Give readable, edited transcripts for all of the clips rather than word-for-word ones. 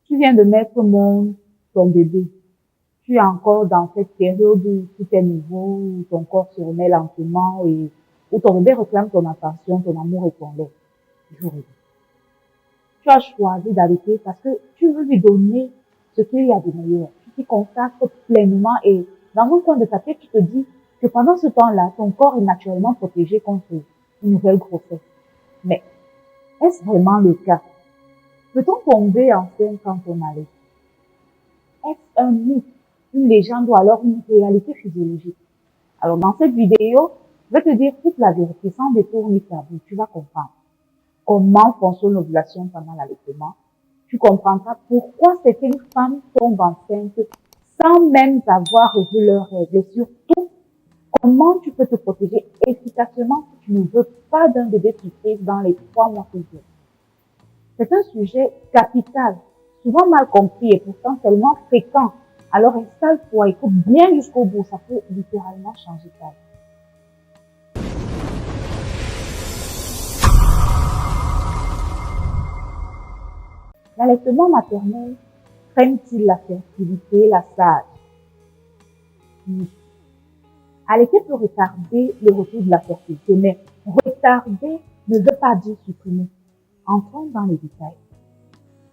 Tu viens de mettre au monde ton bébé. Tu es encore dans cette période où tout est nouveau, où ton corps se remet lentement et où ton bébé réclame ton attention, ton amour et ton lait. Jour et nuit. Tu as choisi d'arrêter parce que tu veux lui donner ce qu'il y a de meilleur. Tu t'y consacres pleinement et dans un coin de ta tête, tu te dis que pendant ce temps-là, ton corps est naturellement protégé contre une nouvelle grossesse. Mais est-ce vraiment le cas? Peut-on tomber enceinte quand on allait? Est-ce un mythe, une légende ou alors une réalité physiologique? Alors dans cette vidéo, je vais te dire toute la vérité sans détour ni tabou. Tu vas comprendre comment fonctionne l'ovulation pendant l'allaitement. Tu comprendras pourquoi certaines femmes tombent enceintes sans même avoir revu leurs règles. Et surtout, comment tu peux te protéger efficacement si tu ne veux pas d'un bébé surprise dans les 3 mois qui viennent. C'est un sujet capital, souvent mal compris et pourtant tellement fréquent. Alors installe-toi, écoute bien jusqu'au bout, ça peut littéralement changer ta vie. L'allaitement maternel freine-t-il la fertilité, la sage? Oui. Allaiter peut retarder le retour de la fertilité, mais retarder ne veut pas dire supprimer. Entrons dans les détails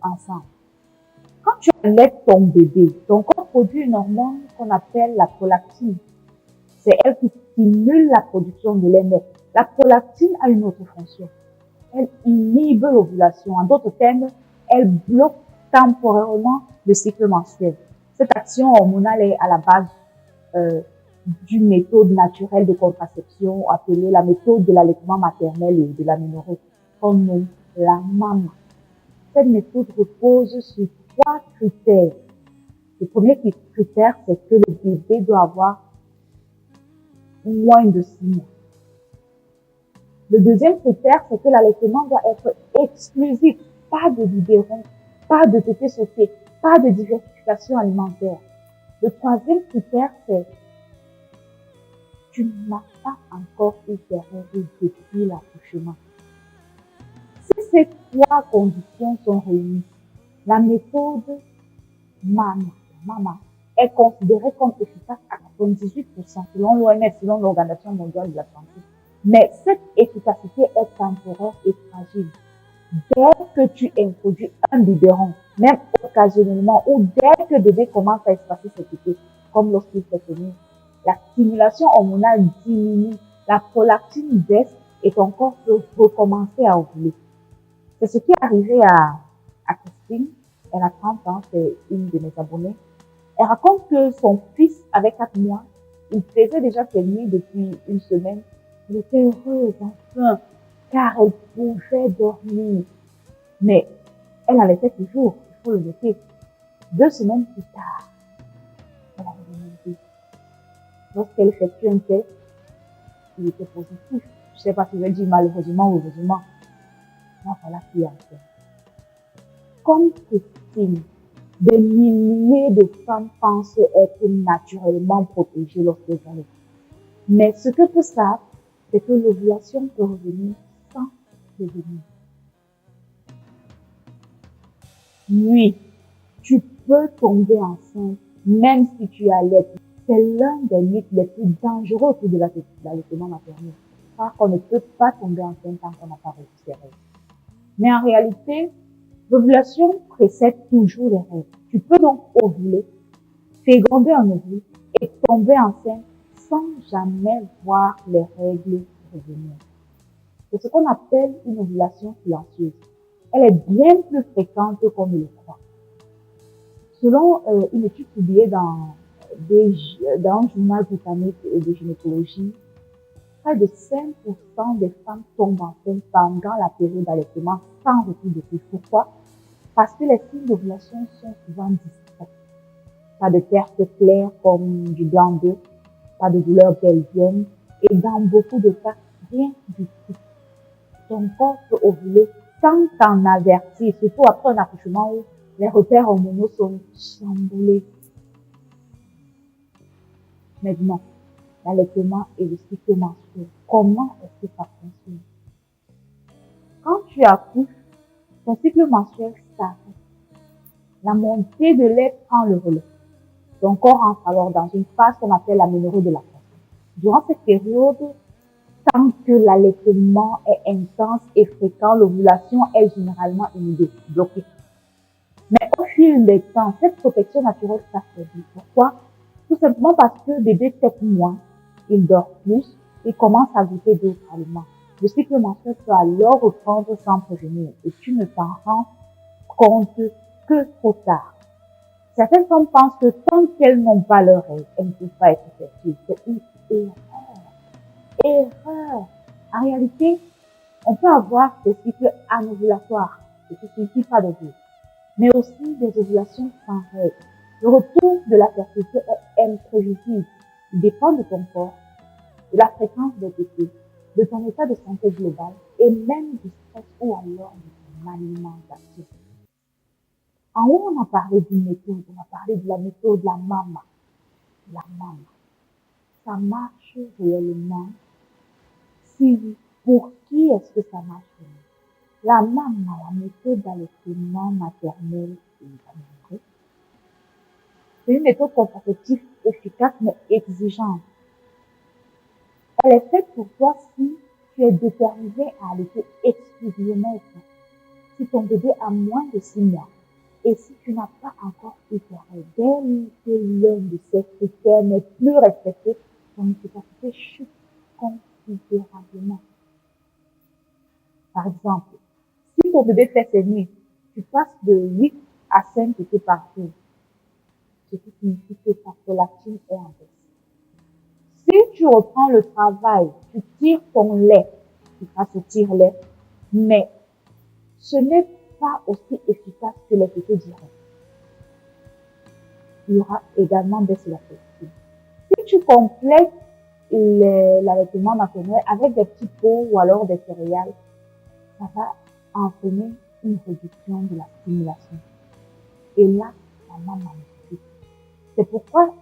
ensemble. Quand tu allaites ton bébé, ton corps produit une hormone qu'on appelle la prolactine. C'est elle qui stimule la production de lait, mais la prolactine a une autre fonction. Elle inhibe l'ovulation. En d'autres termes, elle bloque temporairement le cycle menstruel. Cette action hormonale est à la base d'une méthode naturelle de contraception appelée la méthode de l'allaitement maternel et de l'aménorrhée, qu'on nomme la MAMA. Cette méthode repose sur 3 critères. Le premier critère, c'est que le bébé doit avoir moins de 6 mois. Le deuxième critère, c'est que l'allaitement doit être exclusif. Pas de biberon, pas de tété sauté, pas de diversification alimentaire. Le troisième critère, c'est tu n'as pas encore eu tes règles depuis l'accouchement. Si ces 3 conditions sont réunies, la méthode MAMA est considérée comme efficace à 98% selon l'OMS, selon l'Organisation mondiale de la santé. Mais cette efficacité est temporaire et fragile. Dès que tu introduis un biberon, même occasionnellement, ou dès que le bébé commence à espacer ses tétés, comme lorsqu'il fait tenir, la stimulation hormonale diminue, la prolactine baisse et ton corps peut recommencer à ovuler. C'est ce qui est arrivé à Christine. Elle a 30 ans, c'est une de mes abonnées. Elle raconte que son fils avait 4 mois. Il faisait déjà ses nuits depuis une semaine. Elle était heureuse, enfin, car elle pouvait dormir. Mais elle allaitait toujours, il faut le noter. 2 semaines plus tard, elle avait demandé. Lorsqu'elle effectue un test, il était positif. Je ne sais pas si je vais dire malheureusement ou heureusement. Là, voilà qui est enceinte. Comme Christine, des milliers de femmes pensent être naturellement protégées lorsqu'elles allaitent. Mais ce que peu savent, c'est que l'ovulation peut revenir sans prévenir. Oui, tu peux tomber enceinte même si tu allaites. C'est l'un des mythes les plus dangereux autour de l'allaitement maternel. Car on ne peut pas tomber enceinte tant qu'on n'a pas reçu ses règles. Mais en réalité, l'ovulation précède toujours les règles. Tu peux donc ovuler, féconder un ovule et tomber enceinte sans jamais voir les règles revenir. C'est ce qu'on appelle une ovulation silencieuse. Elle est bien plus fréquente qu'on ne le croit. Selon une étude publiée dans un journal britannique de gynécologie, près de 5% des femmes tombent enceintes pendant la période d'allaitement sans retour de couche. Pourquoi? Parce que les signes d'ovulation sont souvent discrets. Pas de perte claire comme du blanc d'œuf, pas de douleur pelvienne et dans beaucoup de cas, rien du tout. Ton corps peut ovuler sans t'en avertir, surtout après un accouchement où les repères hormonaux sont chamboulés. Maintenant, l'allaitement et le cycle menstruel. Comment est-ce que ça fonctionne? Quand tu accouches, ton cycle menstruel s'arrête. la montée de lait prend le relais. Ton corps entre alors dans une phase qu'on appelle l'aménorrhée de lactation. Durant cette période, tant que l'allaitement est intense et fréquent, l'ovulation est généralement inhibée, bloquée. Mais au fil des temps, cette protection naturelle s'affaiblit. Pourquoi? Tout simplement parce que le bébé tète moins, il dort plus, il commence à goûter d'autres aliments. Le cycle menstruel peut alors reprendre sans prévenir et tu ne t'en rends compte que trop tard. Certaines femmes pensent que tant qu'elles n'ont pas leur règle, elles ne peuvent pas être fertiles. C'est une erreur. Erreur. En réalité, on peut avoir des cycles anovulatoires, ce qui signifie pas d'ovule, mais aussi des ovulations sans règles. Le retour de la fertilité est imprévisible. Il dépend de ton corps, de la fréquence des tétés, de ton état de santé global et même du stress ou alors de ton alimentation. En haut, on a parlé d'une méthode, on a parlé de la méthode de la mama. La mama. Ça marche réellement? Si oui, pour qui est-ce que ça marche réellement? La mama, la méthode d'allaitement maternel et améliorée, c'est une méthode contraceptive efficace mais exigeante. Elle est faite pour toi si tu es déterminé à allaiter exclusivement au sein. Si ton bébé a moins de 6 mois et si tu n'as pas encore eu ta règle, dès que l'un de ces critères n'est plus respecté, ton efficacité chute considérablement. Par exemple, si ton bébé fait ses nuits, tu passes de 8 à 5 tétés par jour, ce qui signifie que ta prolactine est en baisse. Si tu reprends le travail, tu tires ton lait, tu feras ce tire-lait, mais ce n'est pas aussi efficace que les tétés directs. Il y aura également baisse de la fertilité. Si tu complètes l'allaitement maternel avec des petits pots ou alors des céréales, ça va entraîner une réduction de la stimulation. Et là, ça m'a magnifique. C'est pourquoi,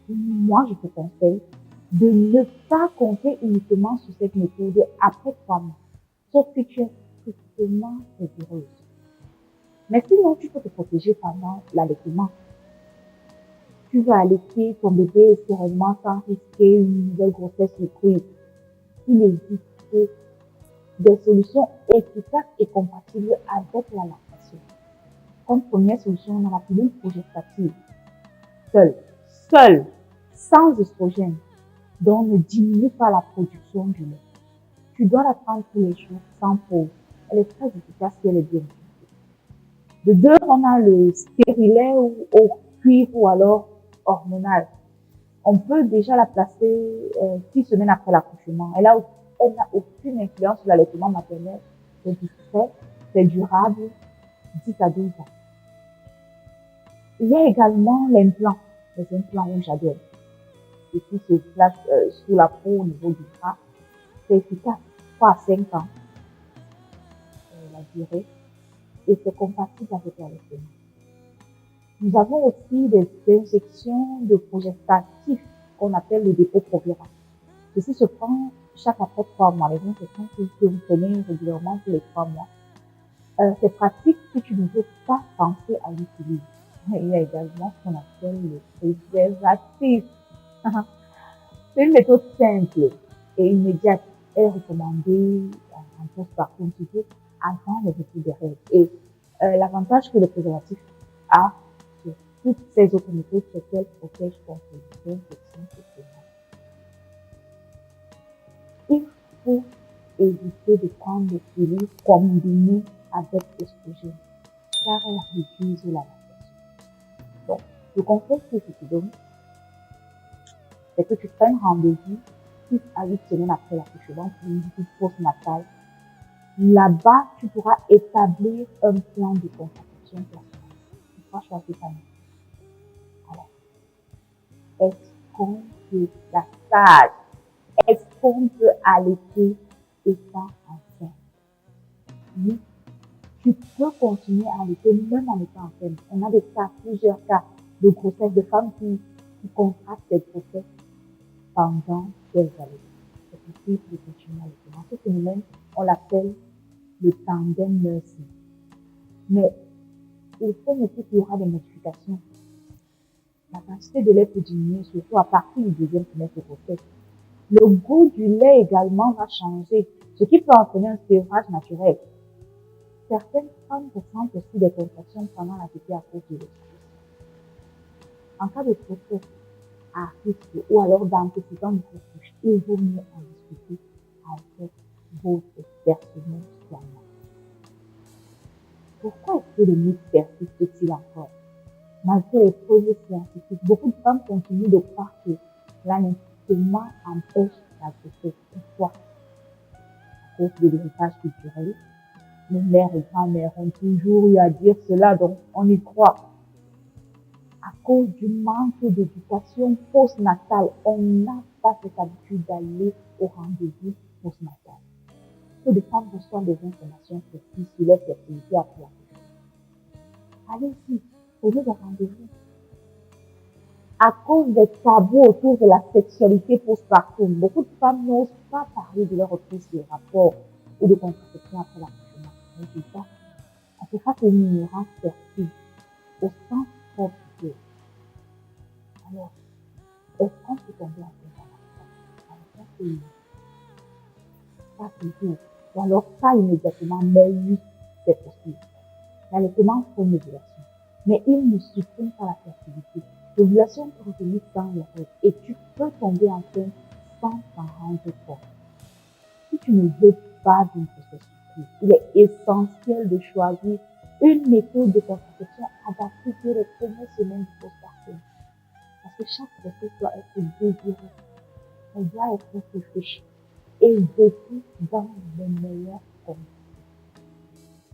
moi, je te conseille de ne pas compter uniquement sur cette méthode après 3 mois, sauf que tu es strictement rigoureuse. Mais sinon, tu peux te protéger pendant l'allaitement. Tu vas allaiter ton bébé sereinement sans risquer une nouvelle grossesse surprise. Il existe des solutions efficaces et compatibles avec la lactation. Comme première solution, on a la pilule progestative. Seule, sans oestrogène, donc ne diminue pas la production du lait. Tu dois la prendre tous les jours, sans pause. Elle est très efficace si elle est bien utilisée. De deux, on a le stérilet au cuivre ou alors hormonal. On peut déjà la placer 6 semaines après l'accouchement. Elle n'a aucune influence sur l'allaitement maternel. C'est discret, c'est durable, 10 à 12 ans. Il y a également l'implant, les implants rouges à gel, et qui se place sous la peau au niveau du bras. C'est efficace, 3 à 5 ans, la durée, et c'est compatible avec l'allaitement. Nous avons aussi des injections de progestatifs qu'on appelle le dépôt proviral. Ceci se prend chaque après 3 mois. Les injections que vous prenez régulièrement tous les 3 mois. C'est pratique si tu ne veux pas penser à l'utiliser. Il y a également ce qu'on appelle le préservatif. C'est une méthode simple et immédiate. Elle est recommandée en postpartum surtout avant le retour des règles. Et l'avantage que le préservatif a sur toutes ces autres méthodes, c'est qu'elle protège contre les infections sexuelles. Il faut éviter de prendre des pilules combinées avec l'estrogène, car elles réduisent la lactation. Donc, le conseil que je te donne, c'est que tu prennes rendez-vous 6 à 8 semaines après l'accouchement pour une visite postnatale. Là-bas, tu pourras établir un plan de contraception personnel. Tu pourras choisir ta méthode. Alors, est-ce qu'on peut la sage? Est-ce qu'on peut allaiter étant enceinte? Oui, tu peux continuer à allaiter même en étant enceinte. On a des cas, plusieurs cas de grossesse, de femmes qui contractent des grossesses pendant qu'elles allaitent. C'est possible de continuer à allaiter. Dans ce phénomène, on l'appelle le tandem nursing. Mais il faut noter qu'il y aura des modifications. La quantité de lait peut diminuer, surtout à partir du deuxième trimestre de grossesse. Le goût du lait également va changer, ce qui peut entraîner un sévrage naturel. Certaines femmes ressentent aussi des contractions pendant la tétée à cause de l'ostrus. En cas de grossesse à risque ou alors d'antécédents de grossesse, il vaut mieux en discuter avec votre personnel soignant. Pourquoi est-ce que le mythe persiste-t-il encore? Malgré les preuves scientifiques, beaucoup de femmes continuent de croire que l'allaitement empêche la grossesse. Pourquoi? À cause de l'héritage culturel. Nos mères et grands-mères ont toujours eu à dire cela, donc on y croit. À cause du manque d'éducation postnatale, on n'a pas cette habitude d'aller au rendez-vous postnatal. Peu de femmes reçoivent des informations précises sur leur fertilité après la grossesse. Allez-y, prenez des rendez-vous. À cause des tabous autour de la sexualité postpartum, beaucoup de femmes n'osent pas parler de leur reprise de rapport ou de contraception après l'accouchement. Résultat, on fait face à une ignorance fertile au sens propre du terme. Alors, est-ce qu'on peut tomber enceinte à la fin? Pas toujours. Ou alors pas immédiatement, mais oui, c'est possible. L'allaitement fait une ovulation, mais il ne supprime pas la fertilité. L'ovulation peut revenir dans les règles et tu peux tomber enceinte sans t'en rendre compte. Si tu ne veux pas d'une grossesse surprise, il est essentiel de choisir une méthode de contraception adaptée pour les premières semaines du postpartum. Parce que chaque grossesse doit être désirée, elle doit être réfléchie et vécue dans les meilleures conditions.